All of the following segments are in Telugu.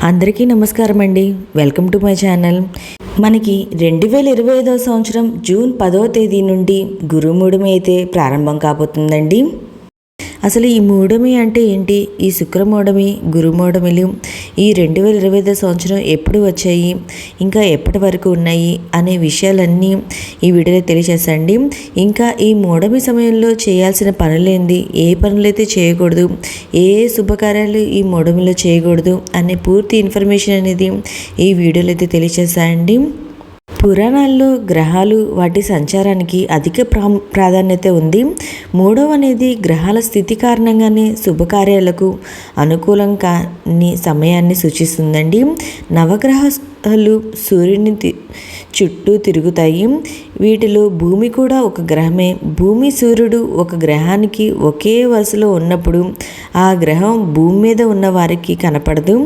అందరికీ నమస్కారం అండి. Welcome to my channel. మనకి 2025 సంవత్సరం జూన్ 10వ తేదీ నుండి గురుమూఢమి అయితే ప్రారంభం కాబోతుందండి. అసలు ఈ మూఢమి అంటే ఏంటి, ఈ శుక్రమూఢమి, గురుమూఢమిలు ఈ 2025 సంవత్సరం ఎప్పుడు వచ్చాయి, ఇంకా ఎప్పటి వరకు ఉన్నాయి అనే విషయాలన్నీ ఈ వీడియోలో తెలియజేసండి. ఇంకా ఈ మూఢమి సమయంలో చేయాల్సిన పనులేంది, ఏ పనులైతే చేయకూడదు, ఏ శుభకార్యాలు ఈ మూఢమిలో చేయకూడదు అనే పూర్తి ఇన్ఫర్మేషన్ అనేది ఈ వీడియోలో అయితే తెలియజేస్తాయండి. పురాణాల్లో గ్రహాలు వాటి సంచారానికి అధిక ప్రాధాన్యత ఉంది. మూడవ అనేది గ్రహాల స్థితి కారణంగానే శుభకార్యాలకు అనుకూలం కాని సమయాన్ని సూచిస్తుందండి. నవగ్రహాలు సూర్యుని చుట్టూ తిరుగుతాయి. వీటిలో భూమి కూడా ఒక గ్రహమే. భూమి సూర్యుడు ఒక గ్రహానికి ఒకే వరుసలో ఉన్నప్పుడు ఆ గ్రహం భూమి మీద ఉన్న వారికి కనపడదు.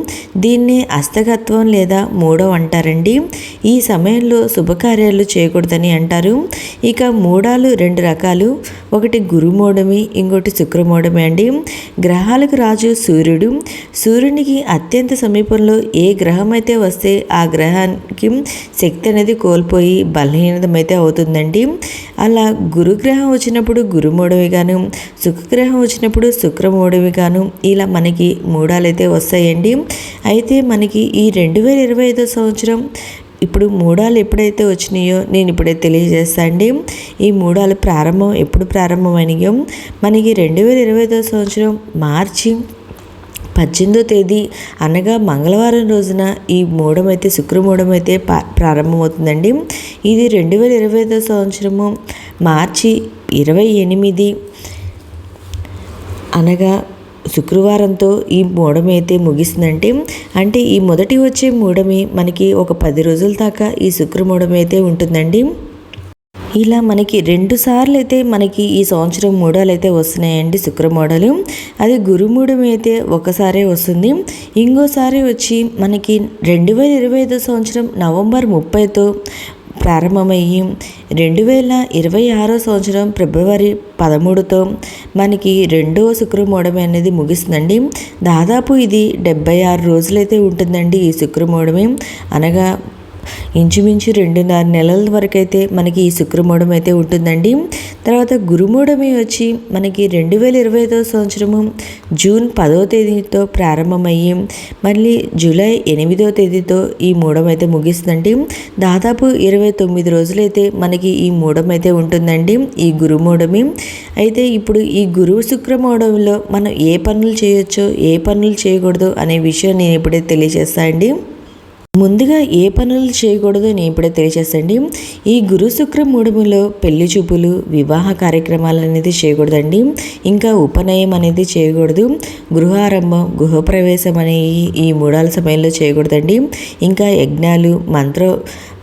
దీన్నే అస్తగత్వం లేదా మూడవ అంటారండి. ఈ సమయంలో శుభకార్యాలు చేయకూడదని అంటారు. ఇక మూడాలు రెండు రకాలు, ఒకటి గురుమూఢమి, ఇంకోటి శుక్రమూఢమి అండి. గ్రహాలకు రాజు సూర్యుడు. సూర్యునికి అత్యంత సమీపంలో ఏ గ్రహం అయితే వస్తే ఆ గ్రహానికి శక్తి అనేది కోల్పోయి బలహీనమైతే అవుతుందండి. అలా గురుగ్రహం వచ్చినప్పుడు గురుమూఢమి గాను, శుక్రగ్రహం వచ్చినప్పుడు శుక్రమూఢమి గాను ఇలా మనకి మూడాలైతే వస్తాయండి. అయితే మనకి ఈ 2025 సంవత్సరం ఇప్పుడు మూడాలు ఎప్పుడైతే వచ్చినాయో నేను ఇప్పుడే తెలియజేస్తా అండి. ఈ మూడాలు ప్రారంభం ఎప్పుడు ప్రారంభమైనాయో మనకి 2025 సంవత్సరం మార్చి 18వ తేదీ అనగా మంగళవారం రోజున ఈ మూఢమైతే శుక్రమూఢమైతే ప్రారంభమవుతుందండి. ఇది 2025 సంవత్సరము మార్చి 28 అనగా శుక్రవారంతో ఈ మూఢమి అయితే ముగిస్తుందంటే, అంటే ఈ మొదటి వచ్చే మూఢమి మనకి ఒక 10 రోజుల దాకా ఈ శుక్రమూఢమి అయితే ఉంటుందండి. ఇలా మనకి 2 సార్లు అయితే మనకి ఈ సంవత్సరం మూడాలు అయితే వస్తున్నాయండి శుక్రమూఢలు. అది గురుమూఢమి అయితే ఒకసారే వస్తుంది. ఇంకోసారి వచ్చి మనకి 2025 సంవత్సరం నవంబర్ 30తో ప్రారంభమయ్యి 2026 సంవత్సరం ఫిబ్రవరి 13తో మనకి రెండవ శుక్రమూఢమి అనేది ముగిస్తుందండి. దాదాపు ఇది 76 రోజులైతే ఉంటుందండి ఈ శుక్రమూఢమి. అనగా ఇంచుమించు 2.5 నెలల వరకు అయితే మనకి ఈ శుక్రమూఢం అయితే ఉంటుందండి. తర్వాత గురుమూఢమి వచ్చి మనకి 2025 సంవత్సరము జూన్ 10వ తేదీతో ప్రారంభమయ్యి మళ్ళీ జూలై 8వ తేదీతో ఈ మూఢం అయితే ముగిస్తుందండి. దాదాపు 29 రోజులైతే మనకి ఈ మూఢం అయితే ఉంటుందండి ఈ గురుమూఢమి. అయితే ఇప్పుడు ఈ గురు శుక్రమూఢంలో మనం ఏ పనులు చేయొచ్చో ఏ పనులు చేయకూడదు అనే విషయం నేను ఇప్పుడే తెలియజేస్తాను అండి. ముందుగా ఏ పనులు చేయకూడదో నేను ఇప్పుడే తెలియజేస్తాండి. ఈ గురు శుక్ర మూఢములో పెళ్లి చూపులు, వివాహ కార్యక్రమాలు అనేది చేయకూడదండి. ఇంకా ఉపనయం అనేది చేయకూడదు. గృహారంభం, గృహప్రవేశం అనేవి ఈ మూడాల సమయంలో చేయకూడదండి. ఇంకా యజ్ఞాలు,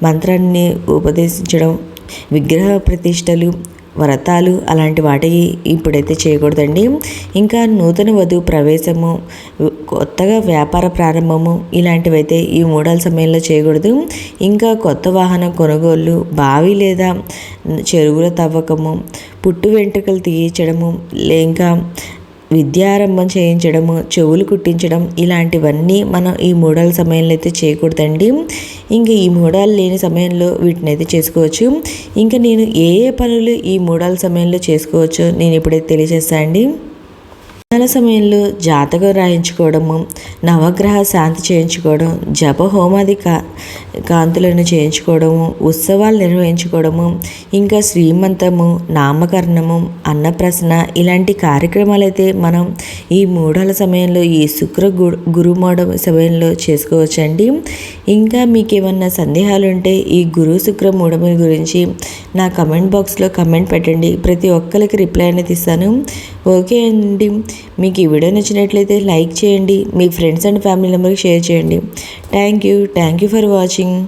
మంత్రాన్ని ఉపదేశించడం, విగ్రహ ప్రతిష్టలు, వ్రతాలు అలాంటి వాటికి ఇప్పుడైతే చేయకూడదండి. ఇంకా నూతన వధువు ప్రవేశము, కొత్తగా వ్యాపార ప్రారంభము ఇలాంటివైతే ఈ మూడాల సమయంలో చేయకూడదు. ఇంకా కొత్త వాహనం కొనుగోళ్ళు, బావి లేదా చెరువుల తవ్వకము, పుట్టు వెంట్రుకలు తీయించడము, ఇంకా విద్యారంభం చేయించడము, చెవులు కుట్టించడం ఇలాంటివన్నీ మనం ఈ మూడాల సమయంలో అయితే చేయకూడదండి. ఇంకా ఈ మూడాలు లేని సమయంలో వీటిని అయితే చేసుకోవచ్చు. ఇంకా నేను ఏ పనులు ఈ మూడాల సమయంలో చేసుకోవచ్చో నేను ఇప్పుడైతే తెలియజేస్తాను అండి. నెల సమయంలో జాతకం రాయించుకోవడము, నవగ్రహ శాంతి చేయించుకోవడం, జప హోమాది కాంతులను చేయించుకోవడము, ఉత్సవాలు నిర్వహించుకోవడము, ఇంకా శ్రీమంతము, నామకరణము, అన్నప్రసన్న ఇలాంటి కార్యక్రమాలు అయితే మనం ఈ మూడాల సమయంలో ఈ గురుమూఢ సమయంలో చేసుకోవచ్చండి. ఇంకా మీకు ఏమన్నా సందేహాలు ఉంటే ఈ గురు శుక్ర మూఢమి గురించి నా కమెంట్ బాక్స్లో కమెంట్ పెట్టండి. ప్రతి ఒక్కరికి రిప్లై అనేది ఇస్తాను. ఓకే అండి, మీకు ఈ వీడియో నచ్చినట్లయితే లైక్ చేయండి, మీ ఫ్రెండ్స్ అండ్ ఫ్యామిలీ మెంబర్కి షేర్ చేయండి. Thank you for watching.